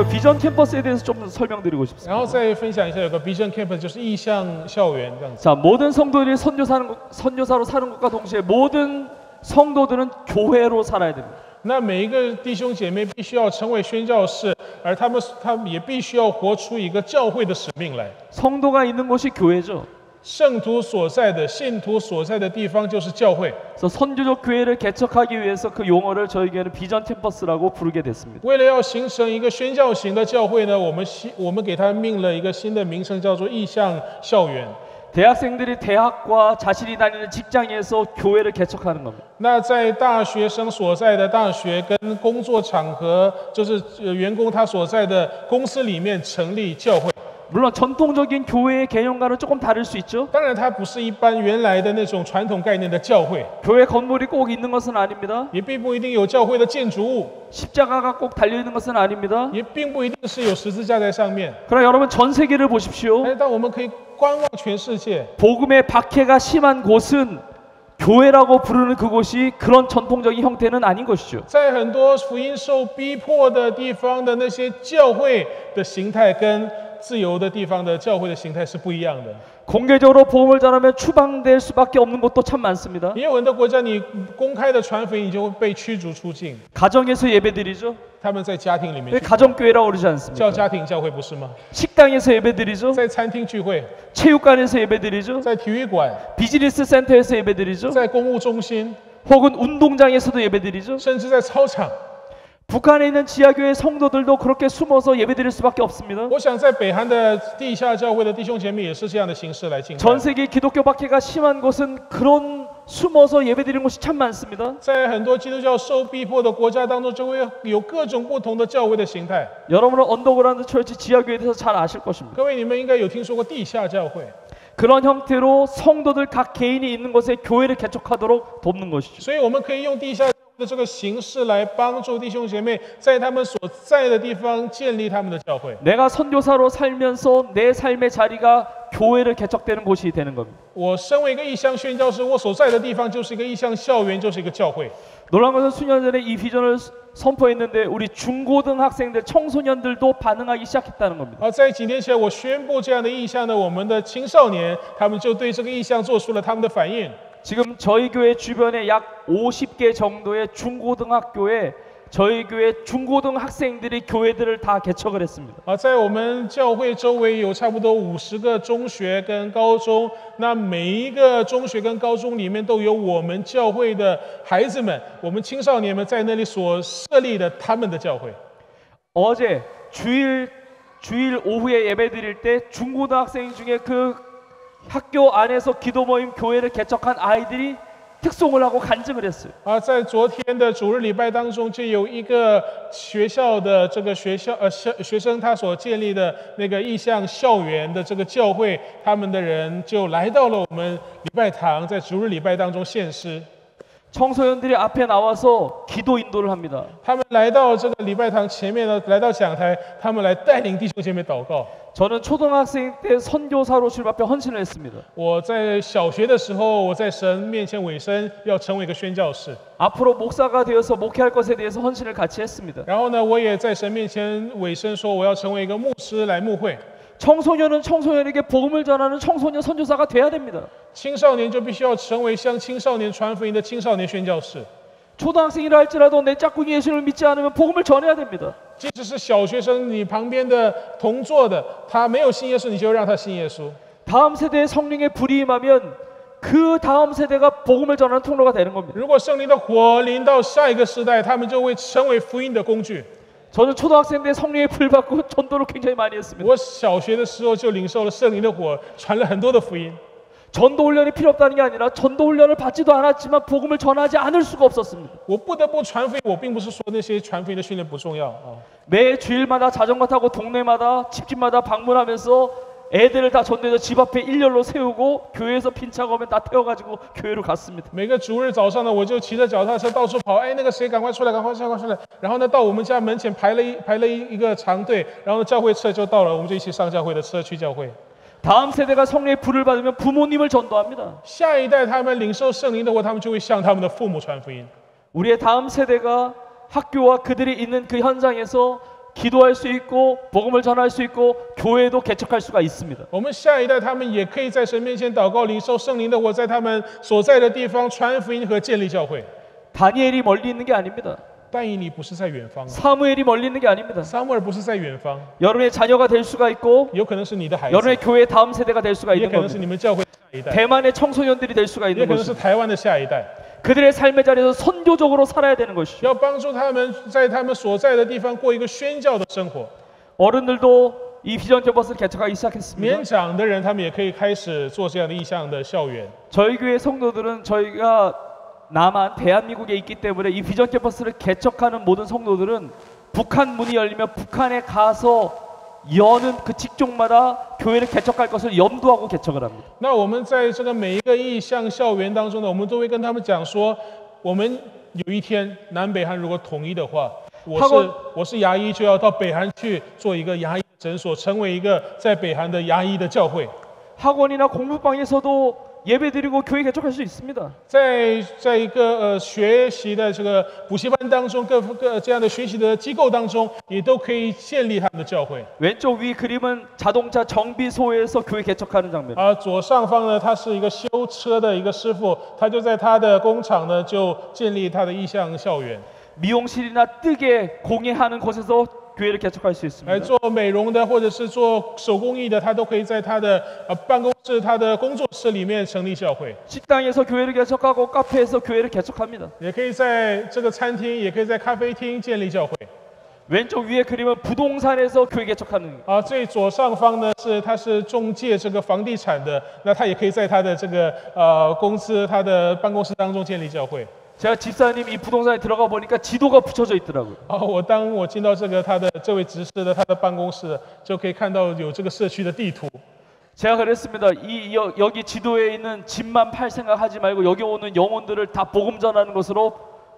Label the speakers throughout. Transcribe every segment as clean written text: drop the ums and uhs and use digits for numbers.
Speaker 1: 그 비전 캠퍼스에 대해서 좀 설명드리고 싶습니다.
Speaker 2: 然后再分享一下有个 Vision Campus， 就是意向校园这样子。
Speaker 1: 자, 모든 성도들이 선교사로 사는 것과 동시에 모든 성도들은 교회로 살아야 됩니다.
Speaker 2: 那每一个弟兄姐妹必须要成为宣教士，而他们也必须要活出一个教会的使命来。
Speaker 1: 성도가 있는 곳이 교회죠.
Speaker 2: 圣徒所在的、信徒所在的地方就是教会。
Speaker 1: 그래서 선교적 교회를 개척하기 위해서 그 용어를 저희에게는 비전 캠퍼스라고 부르게 됐습니다.
Speaker 2: 为了要形成一个宣教型的教会呢，我们给它命了一个新的名称，叫做意向校园。
Speaker 1: 대학생들이 대학과 자신이 다니는 직장에서 교회를 개척하는 겁니다.
Speaker 2: 那在大学生所在的大学跟工作场合，就是员工他所在的公司里面成立教会。
Speaker 1: 물론 전통적인 교회의 개념과는 조금 다를 수 있죠.
Speaker 2: 当然，它不是一般原来的那种传统概念的教会，
Speaker 1: 교회 건물이 꼭 있는 것은 아닙니다.
Speaker 2: 也并不一定有教会的建筑物，
Speaker 1: 십자가가 꼭 달려 있는 것은 아닙니다.
Speaker 2: 也并不一定是有十字架在上面。
Speaker 1: 그러나 여러분 전 세계를 보십시오.
Speaker 2: 但我们可以观望全世界，
Speaker 1: 복음의 박해가 심한 곳은 교회라고 부르는 그곳이 그런 전통적인 형태는 아닌 것이죠.
Speaker 2: 在很多福音受逼迫的地方的那些教会的形态跟自由的地方的教会的形态是不一样的。
Speaker 1: 공개적으로 복음을 전하면 추방될 수밖에 없는 곳도 참 많습니다.
Speaker 2: 也有很多国家，你公开的传福音，你就会被驱逐出境。
Speaker 1: 가정에서 예배드리죠.
Speaker 2: 他们在家庭里面
Speaker 1: 왜 가정교회라고 그러지
Speaker 2: 叫
Speaker 1: 않습니까?
Speaker 2: 家庭教会，不是吗？
Speaker 1: 식당에서 예배드리죠.
Speaker 2: 在餐厅聚会，
Speaker 1: 체육관에서 예배드리죠.
Speaker 2: 在体育馆，
Speaker 1: 비즈니스 센터에서 예배드리죠.
Speaker 2: 在公务中心，
Speaker 1: 혹은 운동장에서도 예배드리죠.
Speaker 2: 甚至在操场。
Speaker 1: 북한에 있는 지하교회 성도들도 그렇게 숨어서 예배드릴 수밖에 없습니다.
Speaker 2: 我想在北韩的地下教会的弟兄姐妹也是这样的形式来敬拜。
Speaker 1: 전 세계 기독교 박해가 심한 곳은 그런 숨어서 예배드리는 곳이 참 많습니다.
Speaker 2: 在很多基督教受逼迫的国家当中，就会有各种不同的教会的形态。
Speaker 1: 여러분은 언더그라운드 철치 지하교회에 대해서 잘 아실 것입니다.
Speaker 2: 各位，你们应该有听说过地下教会，
Speaker 1: 그런 형태로 성도들 각 개인이 있는 곳에 교회를 개척하도록 돕는 것이죠.
Speaker 2: 所以我们可以用地下教会的这个形式来帮助弟兄姐妹在他们所在的地方建立他们的教会。
Speaker 1: 내가 선교사로 살면서 내 삶의 자리가 교회를 개척되는 곳이 되는 겁니다.
Speaker 2: 我身为一个异乡宣教士，我所在的地方就是一个异乡校园，就是一个教会。
Speaker 1: 놀라운 것은 수년 전에 이 비전을 선포했는데 우리 중고등학생들, 청소년들도 반응하기 시작했다는 겁니다.
Speaker 2: 而在几年前，我宣布这样的意向呢，我们的青少年他们就对这个意向做出了他们的反应。
Speaker 1: 지금 저희 교회 주변에 약 50개 정도의 중고등학교에 저희 교회 중고등학생들이 교회들을 다 개척을 했습니다.
Speaker 2: 在我们教会周围有差不多50个中学跟高中，那每一个中学跟高中里面都有我们教会的孩子们，我们青少年们在那里所设立的他们的教会。
Speaker 1: 어제 주일 오후에 예배 드릴 때 중고등학생 중에 그 학교 안에서 기도 모임 교회를 개척한 아이들이 특송을 하고 간증을 했어요.
Speaker 2: 在昨天的主日礼拜当中，就有一个学校的这个学生他所建立的那个意向校园的这个教会，他们的人就来到了我们礼拜堂，在主日礼拜当中献诗。
Speaker 1: 청소년들이 앞에 나와서 기도 인도를 합니다.
Speaker 2: 他们来到这个礼拜堂前面呢，来到讲台，他们来带领弟兄姐妹祷告。
Speaker 1: 저는 초등학생 때 선교사로 주님 앞에 헌신을 했습니다.
Speaker 2: 我在小学的时候，我在神面前委身，要成为一个宣教士。
Speaker 1: 앞으로 목사가 되어서 목회할 것에 대해서 헌신을 같이 했습니다.
Speaker 2: 然后呢，我也在神面前委身，说我要成为一个牧师来牧会。
Speaker 1: 청소년은 청소년에게 복음을 전하는 청소년 선교사가 돼야 됩니다.
Speaker 2: 青少年就必须要成为向青少年传福音的青少年宣教士。
Speaker 1: 초등학생이라 할지라도 내 짝꿍이 예수를 믿지 않으면 복음을 전해야 됩니다.
Speaker 2: 即使是小学生，你旁边的同座的他没有信耶稣，你就让他信耶稣。
Speaker 1: 다음 세대의 성령의 불이 임하면 그 다음 세대가 복음을 전하는 통로가 되는 겁니다.
Speaker 2: 如果圣灵的火临到下一个时代，他们就会成为福音的工具。
Speaker 1: 저는 초등학생 때 성령의 불 받고 전도를 굉장히 많이 했습니다.
Speaker 2: 我小学的时候就领受了圣灵的火，传了很多的福音。
Speaker 1: 전도 훈련이 필요 없다는 게 아니라 전도 훈련을 받지도 않았지만 복음을 전하지 않을 수가 없었습니다.
Speaker 2: 我不得不传福音，我并不是说那些传福音的训练不重要啊。
Speaker 1: 매 주일마다 자전거 타고 동네마다 집집마다 방문하면서 애들을 다 전도해서 집 앞에 일렬로 세우고 교회에서 빈차가 오면 다 태워가지고 교회로 갔습니다.
Speaker 2: 每个主日早上呢，我就骑着脚踏车到处跑，哎，那个谁赶快出来，赶快出来。然后呢，到我们家门前排了一个长队，然后教会车就到了，我们就一起上教会的车去教会。
Speaker 1: 다음 세대가 성령의 불을 받으면 부모님을 전도합니다.
Speaker 2: 下一代他们领受圣灵的话，他们就会向他们的父母传福音。
Speaker 1: 우리의 다음 세대가 학교와 그들이 있는 그 현장에서 기도할 수 있고 복음을 전할 수 있고 교회도 개척할 수가 있습니다.
Speaker 2: 我们下一代他们也可以在神面前祷告，领受圣灵的活，在他们所在的地方传福音和建立教会。
Speaker 1: 다니엘이 멀리 있는 게 아닙니다.
Speaker 2: 但以理不是在远方，
Speaker 1: 사무엘이 멀리 있는 게 아닙니다.
Speaker 2: 撒母耳不是在远方，
Speaker 1: 여러분의 자녀가 될 수가 있고
Speaker 2: 有可能是你的孩子，
Speaker 1: 여러분의 교회 다음 세대가 될 수가
Speaker 2: 也
Speaker 1: 있는
Speaker 2: 可能是
Speaker 1: 겁니다.
Speaker 2: 你们教会的下一代，
Speaker 1: 대만의 청소년들이 될 수가
Speaker 2: 也
Speaker 1: 있는
Speaker 2: 可能是
Speaker 1: 것입니다.
Speaker 2: 台湾的下一代。
Speaker 1: 그들의 삶의 자리에서 선교적으로 살아야 되는 것이죠.
Speaker 2: 要帮助他们在他们所在的地方过一个宣教的生活。
Speaker 1: 어른들도 이 비전 캠퍼스를 개척하기 시작했습니다.
Speaker 2: 年长的人，他们也可以开始做这样的意向的校园。
Speaker 1: 저희 교회 성도들은 저희가 남한 대한민국에 있기 때문에 이 비전 캠퍼스를 개척하는 모든 성도들은 북한 문이 열리면 북한에 가서 여는 그 직종마다 교회를 개척할 것을 염두하고 개척을 합니다.
Speaker 2: 那我们在这个每一个意向校园当中呢，我们都会跟他们讲说，我们有一天南北韩如果统一的话，我是牙医，就要到北韩去做一个牙医诊所，成为一个在北韩的牙医的教会。
Speaker 1: 학원이나 공부방에서도 예배드리고 교회 개척할 수 있습니다.
Speaker 2: 在一个学习的这个补习班当中，各这样的学习的机构当中，也都可以建立他们的教会。
Speaker 1: 왼쪽 위 그림은 자동차 정비소에서 교회 개척하는 장면.
Speaker 2: 左上方呢，他是一个修车的一个师傅，他就在他的工厂呢，就建立他的意向校园。
Speaker 1: 미용실이나 뜨개 공예하는 곳에서 교회를 개척할 수
Speaker 2: 来
Speaker 1: 있습니다.
Speaker 2: 做美容的，或者是做手工艺的，他都可以在他的办公室、他的工作室里面成立教会。
Speaker 1: 식당에서 교회를 개척하고 카페에서 교회를 개척합니다.
Speaker 2: 也可以在这个餐厅，也可以在咖啡厅建立教会。
Speaker 1: 왼쪽 위에 그림은 부동산에서 교회 개척하는.
Speaker 2: 最左上方呢他是中介这个房地产的，那他也可以在他的这个公司、他的办公室当中建立教会。
Speaker 1: 제가 집사님 이 부동산에 들어가 보니까 지도가 붙여져 있더라고요.
Speaker 2: 当我进到这个他的这位执事的他的办公室，就可以看到有这个社区的地图。
Speaker 1: 제가 그랬습니다. 여기 지도에 있는 집만 팔 생각하지 말고 여기 오는 영혼들을 다 복음 전하는 것으로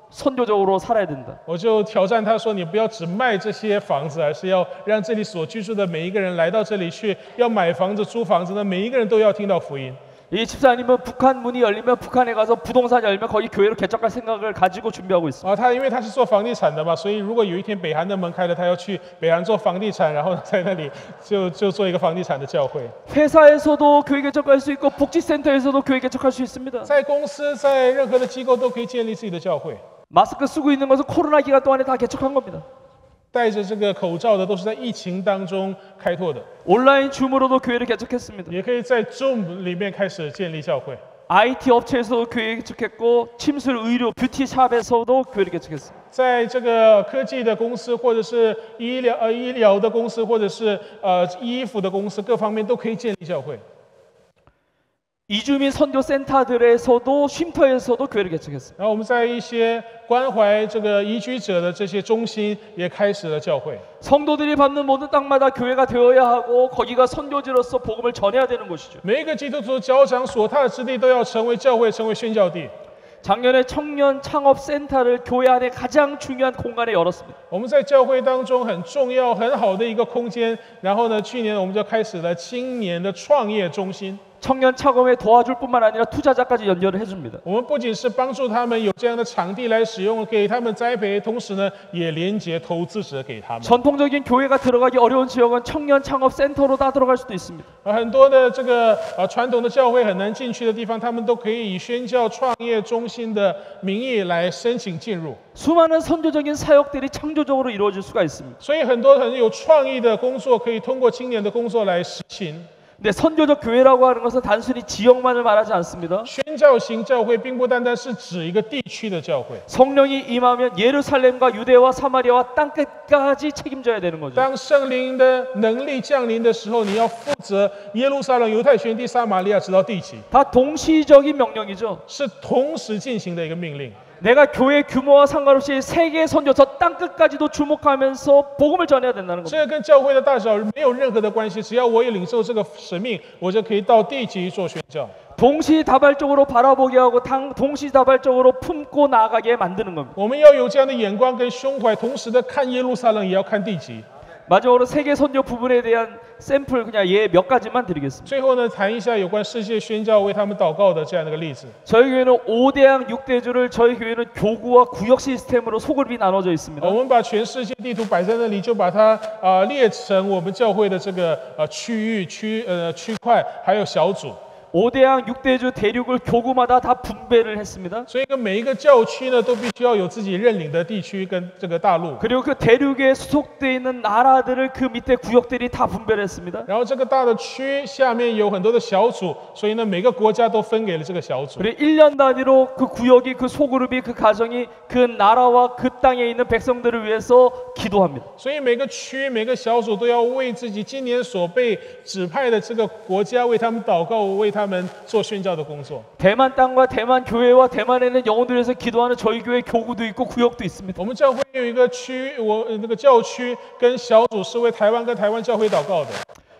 Speaker 1: 선교적으로 살아야 된다.
Speaker 2: 我就挑战他说：“你不要只卖这些房子，而是要让这里所居住的每一个人来到这里去，要买房子、租房子的每一个人都要听到福音。”
Speaker 1: 이 집사님은 북한 문이 열리면 북한에 가서 부동산 열면 거기 교회를 개척할 생각을 가지고 준비하고 있습니다.
Speaker 2: 他因为他是做房地产的嘛，所以如果有一天北韩的门开了，他要去北韩做房地产，然后在那里就做一个房地产的教会。
Speaker 1: 회사에서도 교회 개척할 수 있고 복지센터에서도 교회 개척할 수 있습니다.
Speaker 2: 在公司，在任何的机构都可以建立自己的教会。
Speaker 1: 마스크 쓰고 있는 것은 코로나 기간 동안에 다 개척한 겁니다.
Speaker 2: 戴着这个口罩的都是在疫情当中开拓的，
Speaker 1: 온라인 줌으로도 교회를 개척했습니다.
Speaker 2: 也可以在 Zoom 里面开始建立教会。
Speaker 1: IT 업체에서도 교회 개척했고 침술 의료 뷰티샵에서도 교회를 개척했습니다.
Speaker 2: 在这个科技的公司，或者是医疗的公司，或者是衣服的公司，各方面都可以建立教会。
Speaker 1: 이주민 선교 센터들에서도 쉼터에서도 교회를 개척했습니다.
Speaker 2: 然后我们在一些关怀这个移居者的这些中心也开始了教会。
Speaker 1: 성도들이 밟는 모든 땅마다 교회가 되어야 하고 거기가 선교지로서 복음을 전해야 되는 곳이죠.
Speaker 2: 每一个基督徒脚掌所踏之地都要成为教会，成为宣教地。
Speaker 1: 작년에 청년 창업 센터를 교회 안에 가장 중요한 공간에 열었습니다.
Speaker 2: 我们在教会当中很重要、很好的一个空间。然后呢，去年我们就开始了青年的创业中心。
Speaker 1: 청년 창업에 도와줄 뿐만 아니라 투자자까지 연결을 해줍니다.
Speaker 2: 我们不仅是帮助他们有这样的场地来使用，给他们栽培，同时呢，也连接投资者给他们。
Speaker 1: 전통적인 교회가 들어가기 어려운 지역은 청년 창업 센터로 다 들어갈 수도 있습니다.
Speaker 2: 很多的这个传统的教会很难进去的地方，他们都可以以宣教创业中心的名义来申请进入。
Speaker 1: 수많은 선교적인 사역들이 창조적으로 이루어질 수가 있습니다.
Speaker 2: 所以很多很有创意的工作可以通过青年的工作来实行。
Speaker 1: 근데 선교적 교회라고 하는 것은 단순히 지역만을 말하지 않습니다.
Speaker 2: 宣教型教会并不单单是指一个地区的教会。
Speaker 1: 성령이 임하면 예루살렘과 유대와 사마리아와 땅끝까지 책임져야 되는 거죠.
Speaker 2: 当圣灵的能力降临的时候，你要负责耶路撒冷、犹太全地、撒玛利亚直到地极，
Speaker 1: 다 동시적인 명령이죠.
Speaker 2: 是同时进行的一个命令。
Speaker 1: 내가 교회 규모와 상관없이 세계 선교 저 땅끝까지도 주목하면서 복음을 전해야 된다는 겁니다.
Speaker 2: 这个跟教会的大小没有任何的关系，只要我也领受这个使命，我就可以到地极做宣教。
Speaker 1: 동시다발적으로 바라보게 하고 동시다발적으로 품고 나아가게 만드는 겁니다.
Speaker 2: 我们要有这样的眼光跟胸怀，同时的看耶路撒冷，也要看地极。
Speaker 1: 마지막으로 세계 선교 부분에 대한 샘플 그냥 예 몇 가지만 드리겠습니다.
Speaker 2: 最后呢，谈一下有关世界宣教为他们祷告的这样的一个例子。
Speaker 1: 저희 교회는 5대양 6대주를 저희 교회는 교구와 구역 시스템으로 소그룹이 나눠져 있습니다.
Speaker 2: 我们把全世界地图摆在那里，就把它列成我们教会的这个区域、区块，还有小组。
Speaker 1: 5대양 6대주 대륙을 교구마다 다 분배를 했습니다.
Speaker 2: 所以每一个教区呢，都必须要有自己认领的地区跟这个大陆。
Speaker 1: 그리고 그 대륙에 수속되어 있는 나라들을 그 밑에 구역들이 다 분배를 했습니다.
Speaker 2: 然后这个大的区下面有很多的小组，所以呢，每个国家都分给了这个小组。
Speaker 1: 그리고 1년 단위로 그 구역이 그 소그룹이 그 가정이 그 나라와 그 땅에 있는 백성들을 위해서 기도합니다.
Speaker 2: 所以每个区、每个小组都要为自己今年所被指派的这个国家为他们祷告，为他们做宣教的工作。
Speaker 1: 대만 땅과 대만 교회와 대만에 있는 영혼들을 위해서 기도하는 저희 교회 교구도 있고 구역도 있습니다.
Speaker 2: 我们教会有一个区，那个教区跟小组是为台湾跟台湾教会祷告的。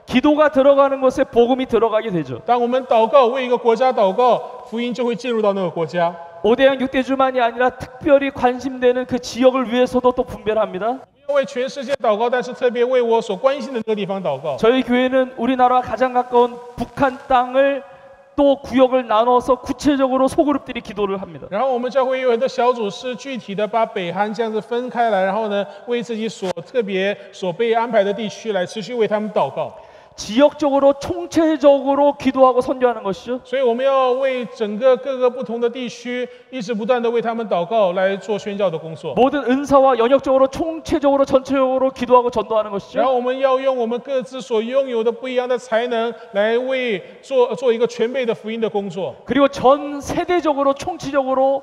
Speaker 1: 기도가 들어가는 곳에 복음이 들어가게 되죠.
Speaker 2: 当我们祷告为一个国家祷告，福音就会进入到那个国家。
Speaker 1: 5대양 6대주만이 아니라 특별히 관심되는 그 지역을 위해서도 또 분배를 합니다.
Speaker 2: 因为全世界祷告，但是特别为我所关心的那个地方祷告。
Speaker 1: 저희 교회는 우리나라와 가장 가까운 북한 땅을 또 구역을 나눠서 구체적으로 소그룹들이 기도를 합니다.
Speaker 2: 然后我们教会有很多小组是具体的把北韩这样子分开来，然后呢，为自己所特别所被安排的地区来持续为他们祷告。
Speaker 1: 지역적으로 총체적으로 기도하고 선교하는 것이죠.
Speaker 2: 所以我们要为整个各个不同的地区，一直不断的为他们祷告，来做宣教的工作。
Speaker 1: 모든 은사와 영역적으로 총체적으로 전체적으로 기도하고 전도하는
Speaker 2: 然
Speaker 1: 것이죠.
Speaker 2: 后我们要用我们各自所拥有的不一样的才能，来为做一个全备的福音的工作。
Speaker 1: 그리고 전 세대적으로 총체적으로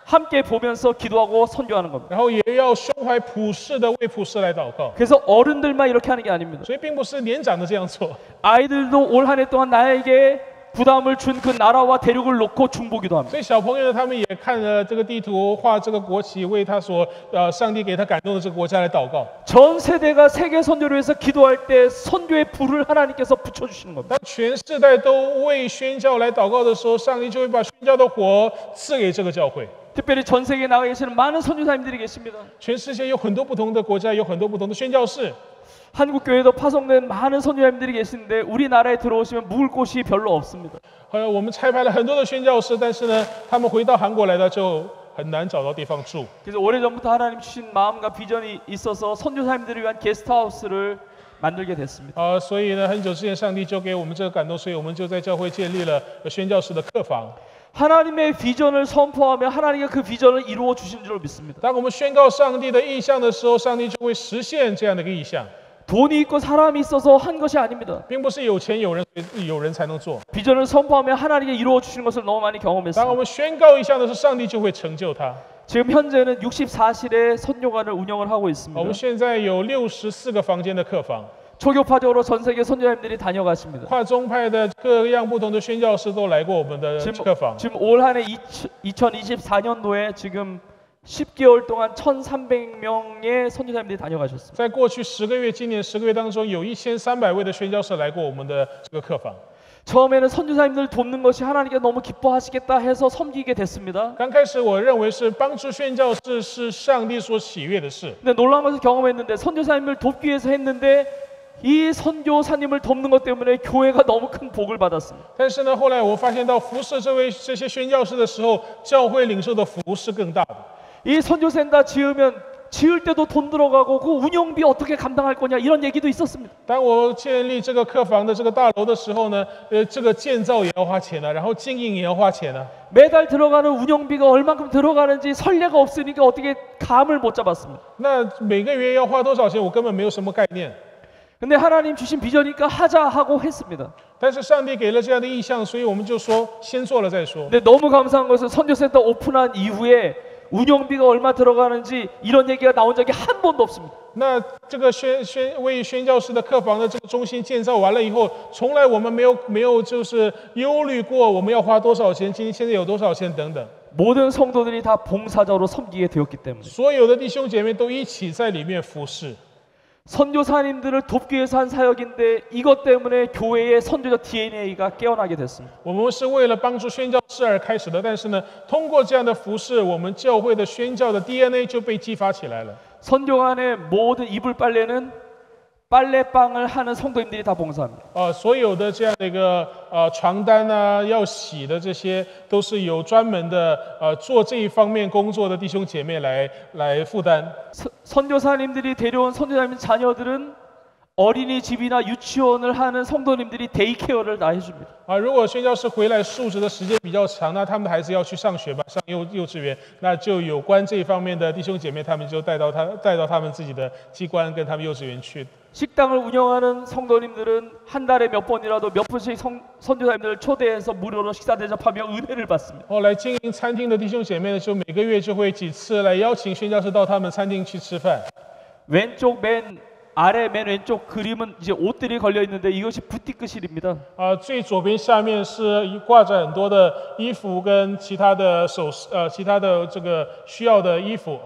Speaker 1: 함께 보면서 기도하고 선교하는 겁니다.
Speaker 2: 然后也要胸怀普世的为普世来祷告。
Speaker 1: 그래서 어른들만 이렇게 하는 게 아닙니다.
Speaker 2: 所以并不是年长的这样做，
Speaker 1: 아이들도 올 한 해 동안 나에게 부담을 준 그 나라와 대륙을 놓고 중보기도 합니다.
Speaker 2: 所以小朋友呢，他们也看了这个地图，画这个国旗，为他所上帝给他感动的这个国家来祷告。
Speaker 1: 전 세대가 세계 선교를 위해서 기도할 때 선교의 불을 하나님께서 붙여주시는 겁니다.
Speaker 2: 当全世代都为宣教来祷告的时候，上帝就会把宣教的火赐给这个教会。
Speaker 1: 특별히 전 세계에 나가 계시는 많은 선교사님들이 계십니다.
Speaker 2: 全世界有很多不同的国家，有很多不同的宣教士。
Speaker 1: 한국 교회도 파송된 많은 선교사님들이 계신데 우리나라에 들어오시면 묵을 곳이 별로 없습니다.
Speaker 2: 我们差派了很多的宣教士，但是呢，他们回到韩国来了就很难找到地方住。
Speaker 1: 그래서 오래전부터 하나님 주신 마음과 비전이 있어서 선교사님들을 위한 게스트하우스를 만들게 됐습니다.
Speaker 2: 所以呢，很久之前上帝就给我们这个感动，所以我们就在教会建立了宣教士的客房。
Speaker 1: 하나님의 비전을 선포하며 하나님이 그 비전을 이루어 주신 줄 믿습니다.
Speaker 2: 当我们宣告上帝的意向的时候，上帝就会实现这样的一个意向，
Speaker 1: 돈이 있고 사람이 있어서 한 것이 아닙니다.
Speaker 2: 并不是有钱有人才能做。
Speaker 1: 비전을 선포하며 하나님이 이루어 주시는 것을 너무 많이
Speaker 2: 当我
Speaker 1: 경험했습니다.
Speaker 2: 们宣告意向的时候，上帝就会成就它。
Speaker 1: 지금 현재는 64실의 선교관을 운영을 하고
Speaker 2: 我
Speaker 1: 있습니다.
Speaker 2: 们现在有64个房间的客房，
Speaker 1: 초교파적으로 전 세계 선교사님들이 다녀가십니다.
Speaker 2: 跨宗派的各样不同的宣教士都来过我们的客房。
Speaker 1: 지금 올 한 해 2024년도에 지금 10개월 동안 1,300명의 선교사님들이 다녀가셨습니다.
Speaker 2: 在过去10个月，今年10个月当中，有1300位的宣教士来过我们的这个客房。
Speaker 1: 처음에는 선교사님들 돕는 것이 하나님께 너무 기뻐하시겠다 해서 섬기게 됐습니다.
Speaker 2: 刚开始我认为是帮助宣教士是上帝所喜悦的事，
Speaker 1: 근데 놀라운 것을 경험했는데 선교사님을 돕기 위해서 했는데 이 선교사님을 돕는 것 때문에 교회가 너무 큰 복을 받았습니다.
Speaker 2: 但是呢，后来我发现到服侍这些宣教士的时候，教会领受的福是更大的。
Speaker 1: 이 선교센터 지을 때도 돈 들어가고 그 운영비 어떻게 감당할 거냐 이런 얘기도 있었습니다.
Speaker 2: 当我建立这个客房的这个大楼的时候呢，这个建造也要花钱呢，然后经营也要花钱呢。
Speaker 1: 매달 들어가는 운영비가 얼만큼 들어가는지 선례가 없으니까 어떻게 감을 못 잡았습니다.
Speaker 2: 那每个月要花多少钱，我根本没有什么概念。
Speaker 1: 근데 하나님 주신 비전이니까 하자 하고 했습니다.
Speaker 2: 但是上帝给了这样的意向，所以我们就说先做了再说。
Speaker 1: 근데 너무 감사한 것은 선교센터 오픈한 이후에 운영비가 얼마 들어가는지 이런 얘기가 나온 적이 한 번도 없습니다.
Speaker 2: 那这个为宣教士的客房的这个中心建造完了以后，从来我们没有就是忧虑过我们要花多少钱，今天现在有多少钱等等。
Speaker 1: 모든 성도들이 다 봉사자로 섬기게 되었기 때문에
Speaker 2: 所有的弟兄姐妹都一起在里面服侍。
Speaker 1: 선교사님들을 돕기 위해서 한 사역인데 이것 때문에 교회의 선교적 DNA가 깨어나게 됐습니다.
Speaker 2: 我们是为了帮助宣教士而开始的，但是呢，通过这样的服侍，我们教会的宣教的 DNA 就被激发起来了。
Speaker 1: 선교관의 모든 이불 빨래는 빨래방을 하는 성도님들이 다 봉사합니다.
Speaker 2: 所有的这样的一个床单啊，要洗的这些，都是由专门的做这一方面工作的弟兄姐妹来负担。
Speaker 1: 선교사님들이 데려온 선교사님 자녀들은 어린이집이나 유치원을 하는 성도님들이 데이케어를 다 해줍니다.
Speaker 2: 如果宣教士回来述职的时间比较长，那他们的孩子要去上学吧，上幼稚园，那就有关这一方面的弟兄姐妹，他们就带到他们自己的机关跟他们幼稚园去。
Speaker 1: 식당을 운영하는 성도님들은 한 달에 몇 번이라도 몇 분씩 선교사님들을 초대해서 무료로 식사 대접하며 은혜를 받습니다.
Speaker 2: 来经营餐厅的弟兄姐妹呢，就每个月就会几次来邀请宣教士到他们餐厅去吃饭。
Speaker 1: 왼쪽 맨 아래 맨 왼쪽 그림은 이제 옷들이 걸려 있는데 이것이 부티크실입니다.
Speaker 2: 最左边下面是挂着很多的衣服跟其他的其他的这个需要的衣服。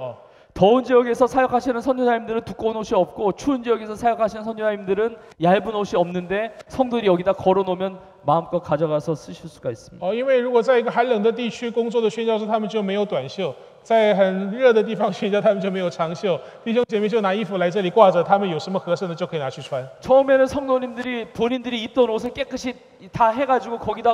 Speaker 1: 더운 지역에서 사역하시는 선교사님들은 두꺼운 옷이 없고 추운 지역에서 사역하시는 선교사님들은 얇은 옷이 없는데 성도들이 여기다 걸어놓으면 마음껏 가져가서 쓰실 수가 있습니다.
Speaker 2: 因为如果在一个寒冷的地区工作的宣教士，他们就没有短袖；在很热的地方宣教，他们就没有长袖。弟兄姐妹就拿衣服来这里挂着，他们有什么合适的就可以拿去穿。
Speaker 1: 처음에는 성도님들이 본인들이 입던 옷을 깨끗이 다 해가지고 거기다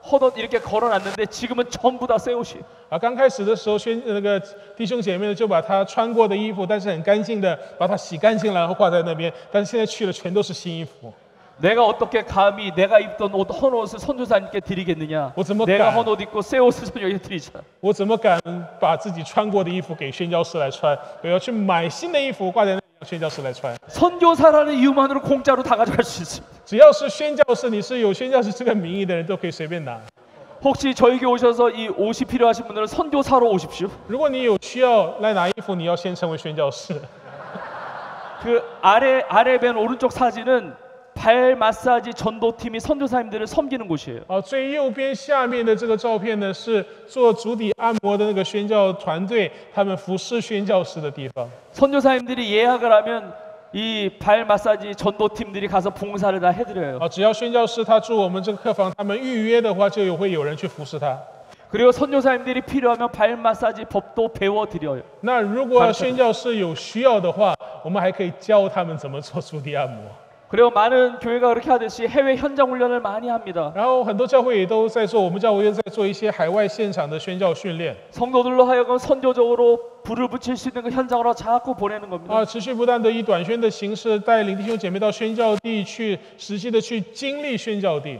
Speaker 1: 헛옷 이렇게 걸어놨는데 지금은 전부 다 새 옷이.
Speaker 2: 刚开始的时候，那个弟兄姐妹呢就把他穿过的衣服，但是很干净的把它洗干净了，然后挂在那边。但是现在去了，全都是新衣服。
Speaker 1: 내가 어떻게 감히 내가 입던 옷 헌옷을 선교사님께 드리겠느냐?
Speaker 2: 어怎么
Speaker 1: 내가
Speaker 2: 敢
Speaker 1: 헌옷 입고 새 옷을 선교사님께 드리자.
Speaker 2: 我怎么敢把自己穿过的衣服给宣教士来穿？我要去买新的衣服挂在那里让宣教士来穿。
Speaker 1: 선교사라는 이유만으로 공짜로 다 가져갈 수 있습니다.
Speaker 2: 只要是宣教士，你是有宣教士这个名义的人，都可以随便拿。
Speaker 1: 혹시 저에게 오셔서 이 옷이 필요하신 분들은 선교사로 오십시오.
Speaker 2: 如果你有需要来拿衣服，你要先成为宣教士。
Speaker 1: 그 아래 맨 오른쪽 사진은 발 마사지 전도팀이 선교사님들을 섬기는 곳이에요.
Speaker 2: 最右边下面的这个照片呢，是做足底按摩的那个宣教团队，他们服侍宣教士的地方。
Speaker 1: 선교사님들이 예약을 하면 이 발 마사지 전도팀들이 가서 봉사를 다 해드려요.
Speaker 2: 只要宣教士他住我们这个客房，他们预约的话，就会有人去服侍他。
Speaker 1: 그리고 선교사님들이 필요하면 발 마사지 법도 배워드려요.
Speaker 2: 那如果宣教士有需要的话，我们还可以教他们怎么做足底按摩。
Speaker 1: 그리고 많은 교회가 그렇게 하듯이 해외 현장 훈련을 많이 합니다.
Speaker 2: 然后很多教会也都在做，我们教会也在做一些海外现场的宣教训练。
Speaker 1: 성도들로 하여금 선교적으로 불을 붙일 수 있는 그 현장으로 자꾸 보내는 겁니다.
Speaker 2: 持续不断的以短宣的形式带领弟兄姐妹到宣教地去，实际的去经历宣教地。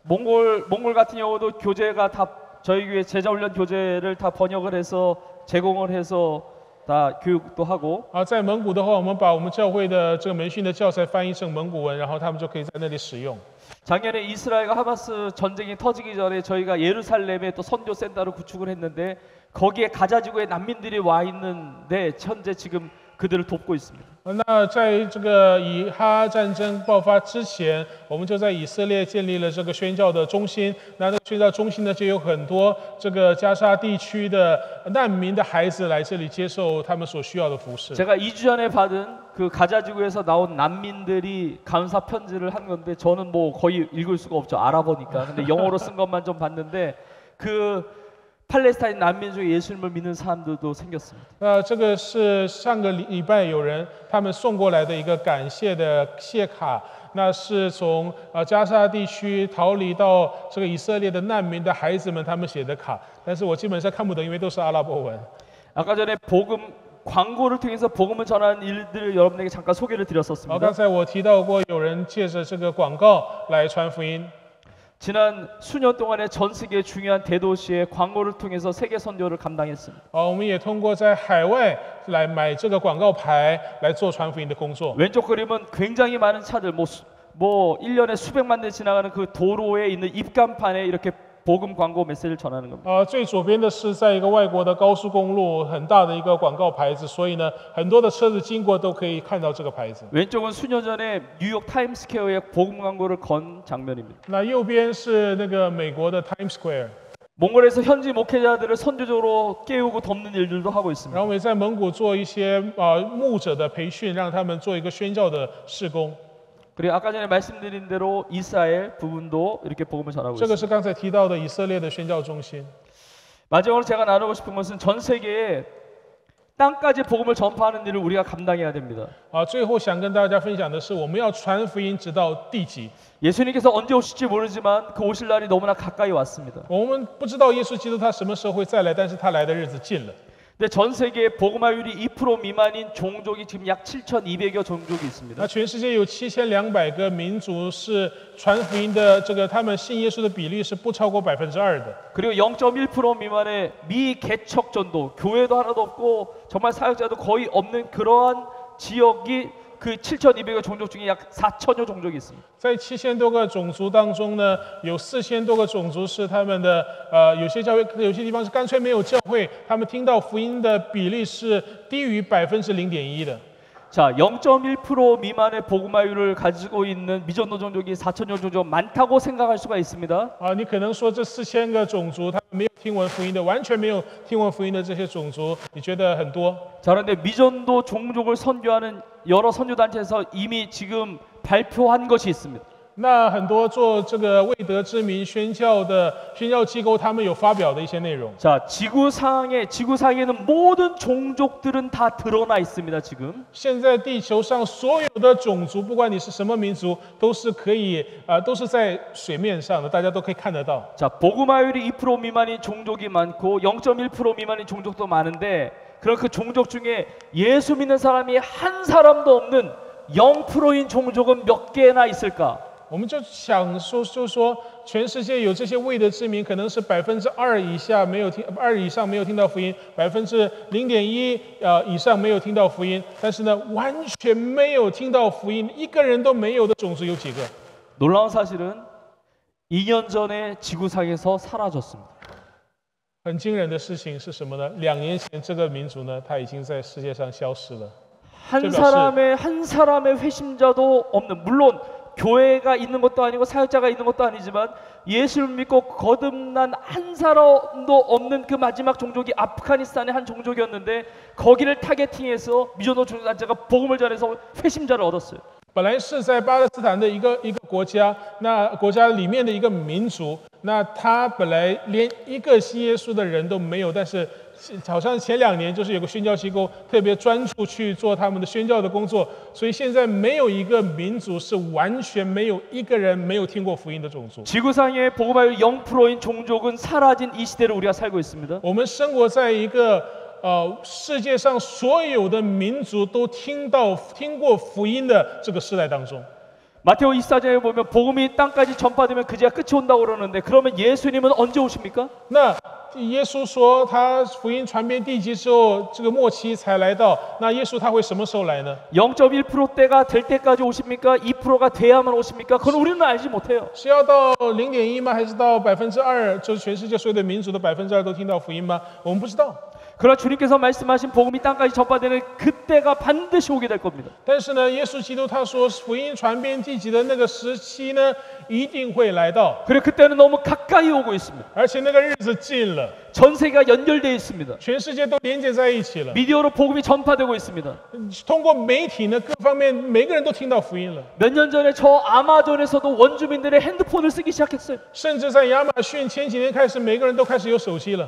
Speaker 1: 몽골 같은 경우도 교재가 다 저희 교회 제자훈련 교재를 다 번역을 해서 제공을 해서 다 교육도 하고.
Speaker 2: 在蒙古的话，我们把我们教会的这个门训的教材翻译成蒙古文，然后他们就可以在那里使用。
Speaker 1: 작년에 이스라엘과 하마스 전쟁이 터지기 전에 저희가 예루살렘에 또 선교 센터를 구축을 했는데 거기에 가자지구에 난민들이 와 있는데 현재 지금 그들을 돕고 있습니다.
Speaker 2: 那在这个以哈战争爆发之前，我们就在以色列建立了这个宣教的中心。那这个宣教中心呢，就有很多这个加沙地区的难民的孩子来这里接受他们所需要的服侍。
Speaker 1: 제가 2주 전에 받은 그 가자지구에서 나온 난민들이 감사 편지를 한 건데 저는 뭐 거의 읽을 수가 없죠. 알아보니까. 근데 영어로 쓴 것만 좀 봤는데 그 팔레스타인 난민 중에 예수님을 믿는 사람들도 생겼습니다.
Speaker 2: 这个是上个礼拜有人他们送过来的一个感谢的谢卡，那是从加沙地区逃离到这个以色列的难民的孩子们他们写的卡，但是我基本上看不懂，因为都是阿拉伯文。
Speaker 1: 아까 전에 복음 광고를 통해서 복음을 전하는 일들을 여러분에게 잠깐 소개를 드렸었습니다.
Speaker 2: 刚才我提到过，有人借着这个广告来传福音。
Speaker 1: 지난 수년 동안에 전 세계 중요한 대도시의 광고를 통해서 세계 선교를 감당했습니다.
Speaker 2: 我们也通过在海外来买这个广告牌来做传福音的工作。
Speaker 1: 왼쪽 그림은 굉장히 많은 차들 뭐 1년에 수백만 대 지나가는 그 도로에 있는 입간판에 이렇게 복음 광고 메시지를 전하는 겁니다.
Speaker 2: 最左边的是在一个外国的高速公路很大的一个广告牌子，所以呢，很多的车子经过都可以看到这个牌子。
Speaker 1: 왼쪽은 수년 전에 뉴욕 타임스퀘어에 복음 광고를 건 장면입니다.
Speaker 2: 那右边是那个美国的 Times Square。
Speaker 1: 몽골에서 현지 목회자들을 선교적으로 깨우고 돕는 일들도 하고 있습니다.
Speaker 2: 然后我们也在蒙古做一些牧者的培训，让他们做一个宣教的事工。
Speaker 1: 그리고 아까 전에 말씀드린 대로 이스라엘 부분도 이렇게 복음을 전하고
Speaker 2: 这个
Speaker 1: 있습니다.
Speaker 2: 是刚才提到的以色列的宣教中心。
Speaker 1: 마지막으로 제가 나누고 싶은 것은 전 세계에 땅까지 복음을 전파하는 일을 우리가 감당해야 됩니다.
Speaker 2: 最后想跟大家分享的是，我们要传福音直到地极。
Speaker 1: 예수님께서 언제 오실지 모르지만 그 오실 날이 너무나 가까이 왔습니다.
Speaker 2: 我们不知道耶稣基督他什么时候会再来，但是他来的日子近了。
Speaker 1: 근데 전 세계에 복음화율이 2% 미만인 종족이 지금 약 7,200여 종족이 있습니다.
Speaker 2: 那全世界有7200个民族是传福音的，这个他们信耶稣的比例是不超过2%的。
Speaker 1: 그리고 0.1% 미만의 미개척 전도, 교회도 하나도 없고 정말 사역자도 거의 없는 그러한 지역이 그 7,200여 종족 중에 약 4,000여 종족이 있습니다.
Speaker 2: 在7000多个种族当中呢，有4000多个种族是他们的有些教会，有些地方是干脆没有教会，他们听到福音的比例是低于0.1%的。
Speaker 1: 자, 0.1% 미만의 복음화율을 가지고 있는 미전도 종족이 4,000여 종족 많다고 생각할 수가 있습니다.
Speaker 2: 你可能说这4000个种族，他们没有听闻福音的，完全没有听闻福音的这些种族，你觉得很多？
Speaker 1: 자, 그런데 미전도 종족을 선교하는 여러 선교단체에서 이미 지금 발표한 것이 있습니다.
Speaker 2: 那很多做这个未得之民宣教的宣教机构，他们有发表的一些内容。
Speaker 1: 자, 지구상에는 모든 종족들은 다 드러나 있습니다. 지금.
Speaker 2: 现在地球上所有的种族，不管你是什么民族，都是可以都是在水面上的，大家都可以看得到。
Speaker 1: 자, 복음화율이 2% 미만인 종족이 많고 0.1% 미만인 종족도 많은데 그런 그 종족 중에 예수 믿는 사람이 한 사람도 없는 0%인 종족은 몇 개나 있을까?
Speaker 2: 我们就想说，全世界有这些未得之民，可能是2%以下没有听，2以上没有听到福音，0.1%以上没有听到福音，但是呢，完全没有听到福音，一个人都没有的种族有几个？
Speaker 1: 놀라운 사실은 2년 전에 지구상에서 사라졌습니다.
Speaker 2: 很惊人的事情是什么呢？2年前，这个民族呢，他已经在世界上消失了。
Speaker 1: 한 사람의 회심자도 없는, 물론 교회가 있는 것도 아니고 사역자가 있는 것도 아니지만 예수를 믿고 거듭난 한 사람도 없는 그 마지막 종족이 아프가니스탄의 한 종족이었는데 거기를 타겟팅해서 미전도 종교단체가 복음을 전해서 회심자를 얻었어요.
Speaker 2: 本来是在巴勒斯坦的一个国家，那国家里面的一个民族，那他本来连一个信耶稣的人都没有，但是好像前2年就是有个宣教机构特别专注去做他们的宣教的工作，所以现在没有一个民族是完全没有一个人没有听过福音的种族。
Speaker 1: 지구상의 복음화율 0%인 종족은 사라진 이 시대를 우리가 살고 있습니다.
Speaker 2: 我们生活在一个世界上所有的民族都听过福音的这个时代当中。
Speaker 1: 마태오 24장에 보면 복음이 땅까지 전파되면 그제야 끝이 온다고 그러는데 그러면 예수님은 언제 오십니까?
Speaker 2: 那耶稣说他福音传遍地极之后，这个末期才来到。那耶稣他会什么时候来呢？
Speaker 1: 0.1%대가 될 때까지 오십니까? 2%가 돼야만 오십니까? 그건 우리는 알지 못해요.
Speaker 2: 是要到0.1吗？还是到2%？就是全世界所有的民族的2%都听到福音吗？我们不知道。
Speaker 1: 그러나 주님께서 말씀하신 복음이 땅까지 전파되는 그때가 반드시 오게 될 겁니다.
Speaker 2: 但是呢，耶稣基督他说福音传遍地极的那个时期呢，一定会来到。
Speaker 1: 그리고 그때는 너무 가까이 오고 있습니다.
Speaker 2: 而且那个日子近了，
Speaker 1: 전 세계가 연결되어 있습니다.
Speaker 2: 全世界都连接在一起了。
Speaker 1: 미디어로 복음이 전파되고 있습니다.
Speaker 2: 通过媒体呢，各方面每个人都听到福音了。
Speaker 1: 몇 년 전에 저 아마존에서도 원주민들의 핸드폰을 쓰기 시작했어요.
Speaker 2: 甚至在亚马逊前几年开始，每个人都开始有手机了。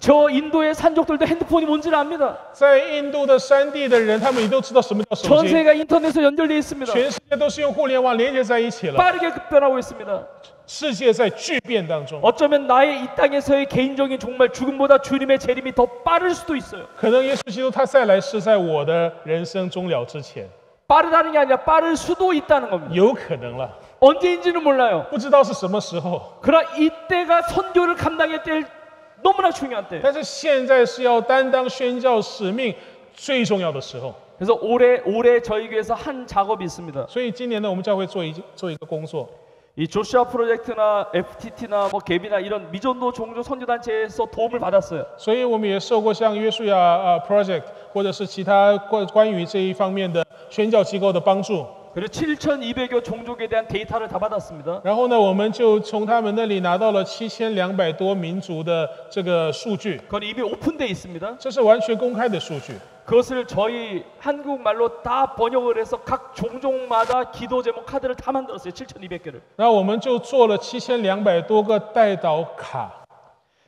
Speaker 1: 저 인도의 산족들도 핸드폰이 뭔지를 압니다.
Speaker 2: 在印度的山地的人，他们也都知道什么叫手
Speaker 1: 전
Speaker 2: 机。
Speaker 1: 세계가 인터넷에 연결되어 있습니다.
Speaker 2: 全世界都是用互联网连接在一起了。
Speaker 1: 빠르게 급변하고 있습니다.
Speaker 2: 世界在巨变当中，
Speaker 1: 어쩌면 나의 이 땅에서의 개인적인 정말 죽음보다 주님의 재림이 더 빠를 수도 있어요.
Speaker 2: 可能耶稣基督他再来是在我的人生终了之前，
Speaker 1: 빠르다는 게 아니라 빠를 수도 있다는 겁니다.
Speaker 2: 有可能了，
Speaker 1: 언제인지는 몰라요.
Speaker 2: 不知道是什么时候。
Speaker 1: 그러나 이때가 선교를 감당해야 될 너무나 중요한 때.
Speaker 2: 但是现在是要担当宣教使命最重要的时候。
Speaker 1: 그래서 올해 저희 교회에서 한 작업이 있습니다.
Speaker 2: 所以今年呢，我们教会做一个工作。
Speaker 1: 이 조슈아 프로젝트나 FTT나 뭐 갭이나 이런 미전도 종교 선교단체에서 도움을 받았어요.
Speaker 2: 所以我们也受过像约书亚Project 或者是其他关于这一方面的宣教机构的帮助。
Speaker 1: 그리고 7,200여 종족에 대한 데이터를 다 받았습니다.
Speaker 2: 然后呢，我们就从他们那里拿到了7200多民族的这个数据，
Speaker 1: 그건 이미 오픈돼 있습니다.
Speaker 2: 这是完全公开的数据。
Speaker 1: 그것을 저희 한국말로 다 번역을 해서 각 종족마다 기도 제목 카드를 다 만들었어요. 7,200개를.
Speaker 2: 然后我们就做了7200多个代祷卡。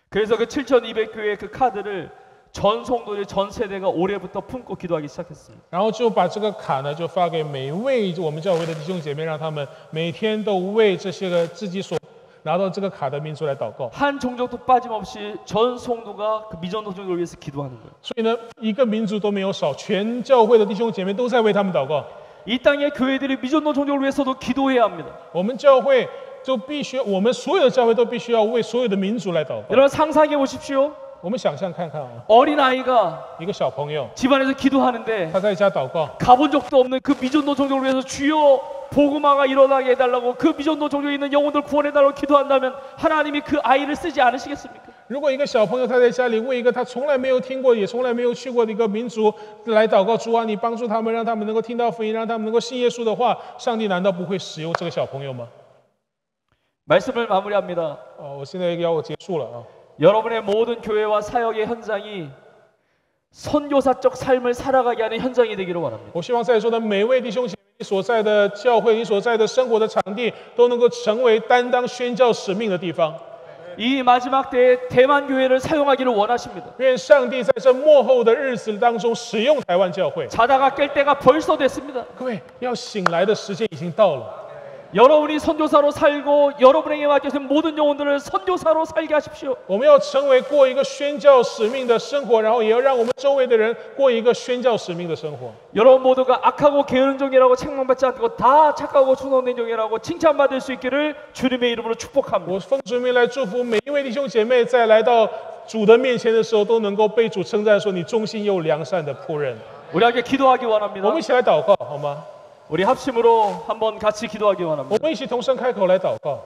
Speaker 1: 그래서 그 7,200개의 그 카드를 전 성도들 전 세대가 올해부터 품고 기도하기 시작했습니다.
Speaker 2: 然后就把这个卡呢，就发给每一位我们教会的弟兄姐妹，让他们每天都为这些个自己所拿到这个卡的民族来祷告。
Speaker 1: 한 종족도 빠짐없이 전 성도가 그 미전도 종족을 위해서 기도하는 거예요.
Speaker 2: 所以呢，一个民族都没有少，全教会的弟兄姐妹都在为他们祷告。
Speaker 1: 이 땅의 교회들이 미전도 종족을 위해서도 기도해야 합니다.
Speaker 2: 我们教会就必须，我们所有的教会都必须要为所有的民族来祷告。
Speaker 1: 여러분 상상해 보십시오.
Speaker 2: 我们想象看看啊，
Speaker 1: 어린 아이가
Speaker 2: 一个小朋友
Speaker 1: 집안에서 기도하는데
Speaker 2: 他在家祷告，
Speaker 1: 가본 적도 없는 그 미전도 종족을 위해서 주여 복음화가 일어나게 해달라고 그 미전도 종족에 있는 영혼들 구원해달라고 기도한다면 하나님이 그 아이를 쓰지 않으시겠습니까?
Speaker 2: 如果一个小朋友他在家里为一个他从来没有听过也从来没有去过的一个民族来祷告，主啊，你帮助他们，让他们能够听到福音，让他们能够信耶稣的话，上帝难道不会使用这个小朋友吗？
Speaker 1: 말씀을 마무리합니다.
Speaker 2: 我现在要结束了啊。
Speaker 1: 여러분의 모든 교회와 사역의 현장이 선교사적 삶을 살아가게 하는 현장이 되기를 원합니다.
Speaker 2: 我希望在座的每位弟兄姐妹，你所在的教会，你所在的生活的场地，都能够成为担当宣教使命的地方。
Speaker 1: 이 마지막 때에 대만 교회를 사용하기를 원하십니다.
Speaker 2: 愿上帝在这末后的日子当中使用台湾教会。
Speaker 1: 자다가 깰 때가 벌써 됐습니다.
Speaker 2: 各位，要醒来的时间已经到了。
Speaker 1: 여러분이 선교사로 살고 여러분에게 맡겨진 모든 영혼들을 선교사로 살게 하십시오.
Speaker 2: 我们要成为过一个宣教使命的生活，然后也要让我们周围的人过一个宣教使命的生活。
Speaker 1: 여러분 모두가 악하고 게으른 종이라고 책망받지 않고 다 착하고 충성된 종이라고 칭찬받을 수 있기를 주님의 이름으로 축복합니다.
Speaker 2: 我奉主名来祝福每一位弟兄姐妹，在来到主的面前的时候，都能够被主称赞说：“你忠心又良善的仆人。
Speaker 1: 우리 함께 기도하기 원합니다.
Speaker 2: 我们一起来祷告，好吗？
Speaker 1: 우리 합심으로 한번 같이 기도하기
Speaker 2: 我
Speaker 1: 원합니다.
Speaker 2: 们一起同声开口来祷告。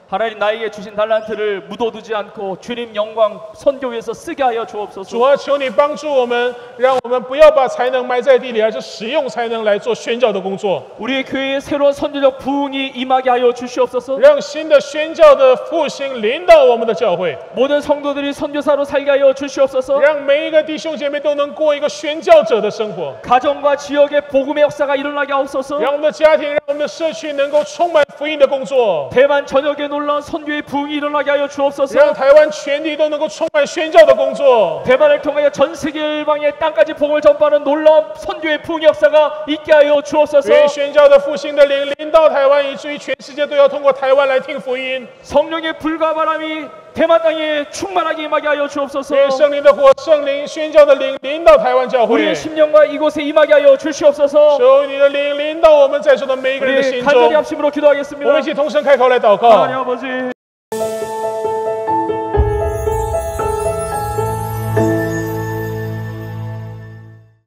Speaker 1: 하나님 나에게 주신 달란트를 묻어두지 않고 주님 영광 선교에서 쓰게 하여
Speaker 2: 主
Speaker 1: 주옵소서.
Speaker 2: 啊，求你帮助我们，让我们不要把才能埋在地里，而是使用才能来做宣教的工作，
Speaker 1: 우리의 교회에 새로운 선교적 부흥이 임하게 하여 주시옵소서.
Speaker 2: 让新的宣教的复兴临到我们的教会，
Speaker 1: 모든 성도들이 선교사로 살게 하여 주시옵소서.
Speaker 2: 让每一个弟兄姐妹都能过一个宣教者的生活，
Speaker 1: 가정과 지역의 복음의 역사가 일어나게 하옵소서.
Speaker 2: 让我们的家庭，让我们的社区能够充满福音的工作，
Speaker 1: 대만 전역에 놀라운 선교의 부흥이 일어나게 하여 주옵소서.
Speaker 2: 让台湾全地都能够充满宣教的工作。
Speaker 1: 대만을 통하여 전 세계 일방의 땅까지 복음을 전파하는 놀라운 선교의 부흥 역사가 있게 하여 주옵소서.
Speaker 2: 愿宣教的复兴的灵临到台湾，以至于全世界都要通过台湾来听福音。
Speaker 1: 성령의 불과 바람이 대만 땅에 충만하게 임하게 하여 주옵소서.
Speaker 2: 愿圣灵的火、圣灵宣教的灵临到台湾教会
Speaker 1: 우리의 ， 심령과 이곳에 임하게 하여 주시옵소서.
Speaker 2: 求你的灵临到我们在座的每一个人的
Speaker 1: 우리
Speaker 2: 心
Speaker 1: 간절히
Speaker 2: 中。
Speaker 1: 합심으로
Speaker 2: 我们
Speaker 1: 기도하겠습니다.
Speaker 2: 一起同声开口来祷告。
Speaker 1: 하나님 아버지